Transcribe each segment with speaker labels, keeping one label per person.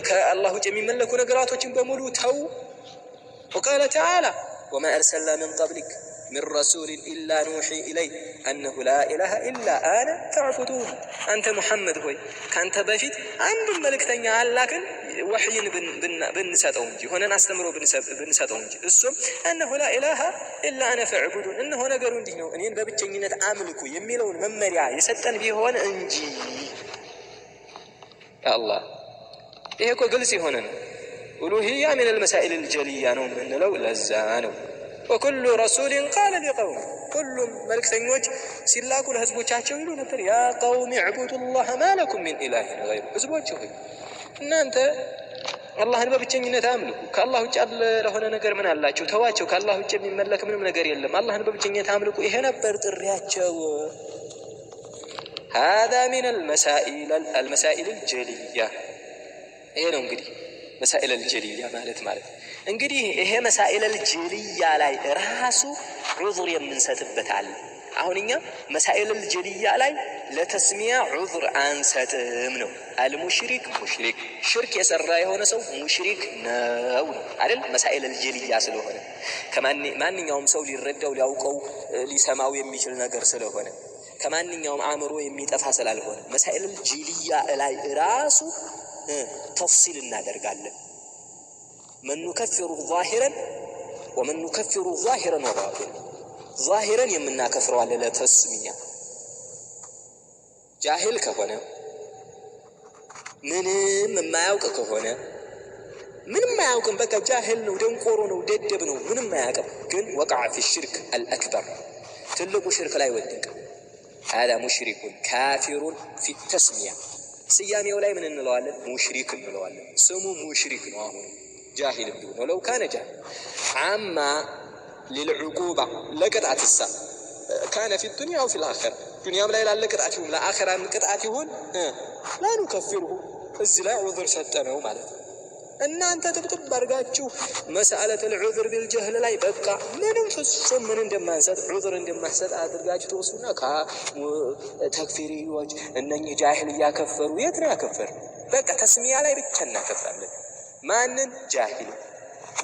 Speaker 1: كالله جميع ملكو نقراتو بمولو تو. وقال تعالى وما أرسلنا من قبلك من رسول إلا نوحي إليه أنه لا إله إلا أنا فاعبدون. أنت محمد هوي كانت بفيت عند الملك تنيا لكن وحي بنساتونجي هنا نستمروا بنساتونجي السم أنه لا إله إلا أنا فاعبدون. إنه نقرون دينه أنين بابتشنينة عاملكو يميلون ممريا يستن بيه هون أنجي يا الله. إيه كو قلسي هنا ألوهية من المسائل الجلية من لو لزانو. وكل رسول قال لقوم كل ملك تنوج سلاكو لهزبو تشاچو يلو نبر يا قوم اعبدوا الله ما لكم من إله غيره. هزبوچو إن أنت الله ببتشنينة عاملكو كالله وجه لهنا نجر من الله شو تواچو كالله وجه من ملك من نجر يلم الله ببتشنينة عاملكو إيه نبر ترياچو. هذا من المسائل الجلية. إيه نقولي مسائل الجلية مالت እንግዲህ ይሄ مسائل الجلية ላይ ራሱ ዑዝር የምንሰጥበት አለ። አሁንኛ مسائل الجلية ላይ ለተስሚያ ዑዝር አንሰጥም ነው። አልሙሽሪክ ሙሽሪክ ሽርክ የሰራ የሆነ ሰው ሙሽሪክ ነው አይደል? مسائل الجلية ስለሆነ ከማንኛውም ሰው ሊረዳው ሊያውቀው ሊሰማው የሚችል ነገር ስለሆነ ከማንኛውም አእምሮ የሚጠፋ ስላልሆነ مسائل الجلية ላይ ራሱ ተፍሲል እናደርጋለን። من نكفر ظاهرا ومن نكفر ظاهرا وباطنا. ظاهرا يمنا كفر على لا تسمية جاهل كهنا من ما يوك كهنا من ما يوك بك جاهل ودنقرون وددبن من ما يوك كن وقع في الشرك الأكبر تلقوا شرك لا يودك. هذا مشرك كافر في التسمية. سيامي ولا من النلوالد مشرك النلوالد سمو مشرك نواهون جاهل بدون ولو كان جاهل. عما للعقوبة لقطعة الساعة كان في الدنيا وفي الآخرة. الدنيا لا لقطعتهم لا آخرة من قطعتهم لا نكفره الزلاع عذر ستنا ومالت أن أنت تبتب برقاتشو مسألة العذر بالجهل لا يبقى من فصم من عندما سد عذر عندما سد أدرقاتشو توصلنا كا تكفيري وجه أنني جاهل يا كفر ويتنا كفر بقى تسمية لا يبتنا كفر ማንን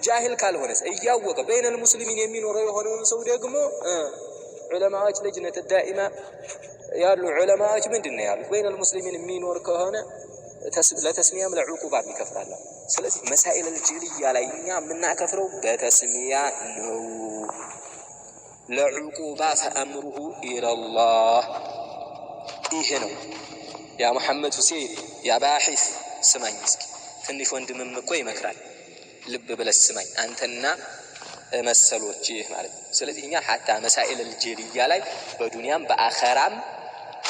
Speaker 1: ጃሂል ካልሆነስ እያወቀ بين المسلمين የሚኖረው የሆነውን ሰው ደግሞ ዑለማዎች ለጅነት ዳኢማ ያሉ ዑለማዎች ምንድነው ያሉት? بين المسلمين የሚኖር ከሆነ ለተስሚያም ለዑቁባም ይከፍራል። ስለዚህ مسائل الجلية ላይ እኛ የምናከፍረው በተስሚያ ነው። ለዑቁባ فأمره إلى الله። ይሄ ነው ያ መሐመድ ሁሴን ያ ባሒስ ስማኝ እስኪ ትንሽ ወንድምም እኮ ይመክራል ልብ ብለህ ስማኝ አንተና መሰሎች ማለት ነው። ስለዚህ እኛ حتى مسائل الجلية ላይ በዱንያም በአኺራም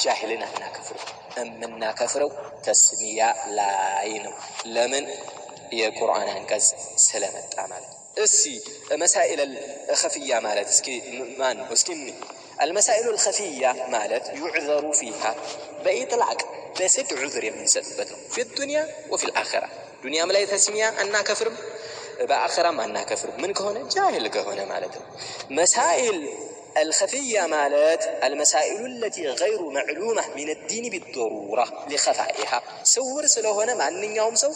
Speaker 1: ጃሂልን አናከፍረው የምናከፍረው ተስሚያ ላይ ነው። ለምን? የቁርአን አንቀጽ ስለመጣ ማለት ነው። እስኪ مسائل الخفية ማለት እስኪ ማን እስኪ المسائل الخفية مالت يعذر فيها بإطلاق بسد عذر يمنسبت في الدنيا وفي الآخرة. دنيا ملاي تسمية أننا كفر بآخرة ما أننا كفر من كهنا جاهل كهنا مالت. مسائل الخفية مالت المسائل التي غير معلومة من الدين بالضرورة لخفائها. سور سلوهنا مع أن يوم سو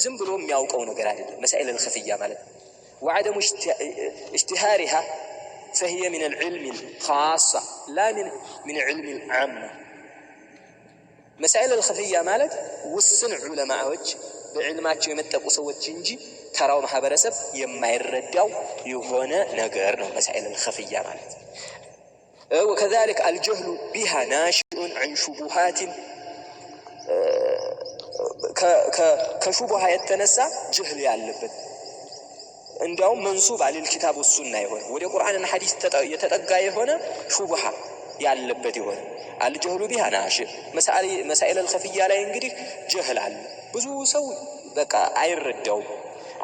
Speaker 1: زنبلهم يوقعون قرار. مسائل الخفية مالت وعدم اشتهارها فهي من العلم الخاصة لا من علم العامة. مسائل الخفية مالت وسن علماء وجه بعلماتهم يمتقوا سوت جنجي تراو محبرسب يما يرداو يهونا نقرنا. مسائل الخفية مالت وكذلك الجهل بها ناشئ عن شبهات كشبهة يتنسى جهل يعلبت عندهم منصوب على الكتاب والسنة يهون ودي قرآن الحديث يتتقى يهون شبهة يعلبت يهون الجهل بها ناشئ. مسائل الخفية لا ينقدر جهل على بزو سو بقى አይረዳው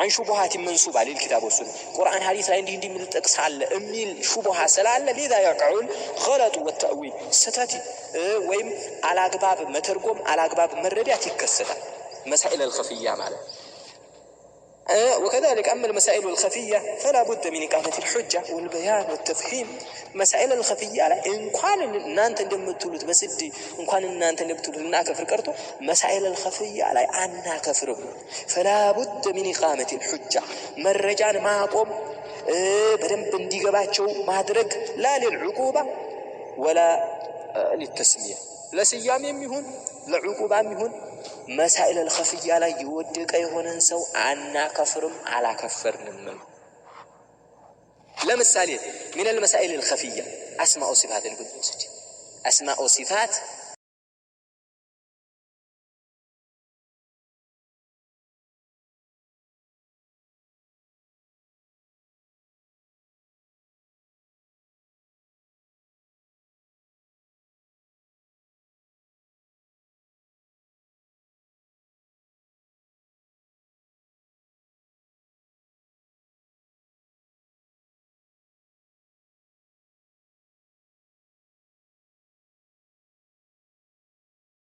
Speaker 1: عن شبهات منصوب على الكتاب والسنة. قرآن حديث لا يندي من التقص على أميل شبهة سلالة لذا يقعون غلط والتأويل ستاتي ويم على أقباب مترقم على أقباب مردات يكسر. مسائل الخفية ماله وكذلك أما المسائل الخفية فلا بد من إقامة الحجة والبيان والتفهيم. مسائل الخفية لا إن كان نانت دمتولت بسدي إن كان نانت دمتولت ناكفر كرتو مسائل الخفية لا أنا كفر فلا بد من إقامة الحجة مرجان ما قوم بدن بندي جباتشو ما درج لا للعقوبة ولا للتسمية لا سيام يمهون لعقوبة يمهون مسائل الخفية لا يودك يهونن سو أنا كفرم على كفرن لمثال من المسائل الخفية أسماء وصفات القدس أسماء وصفات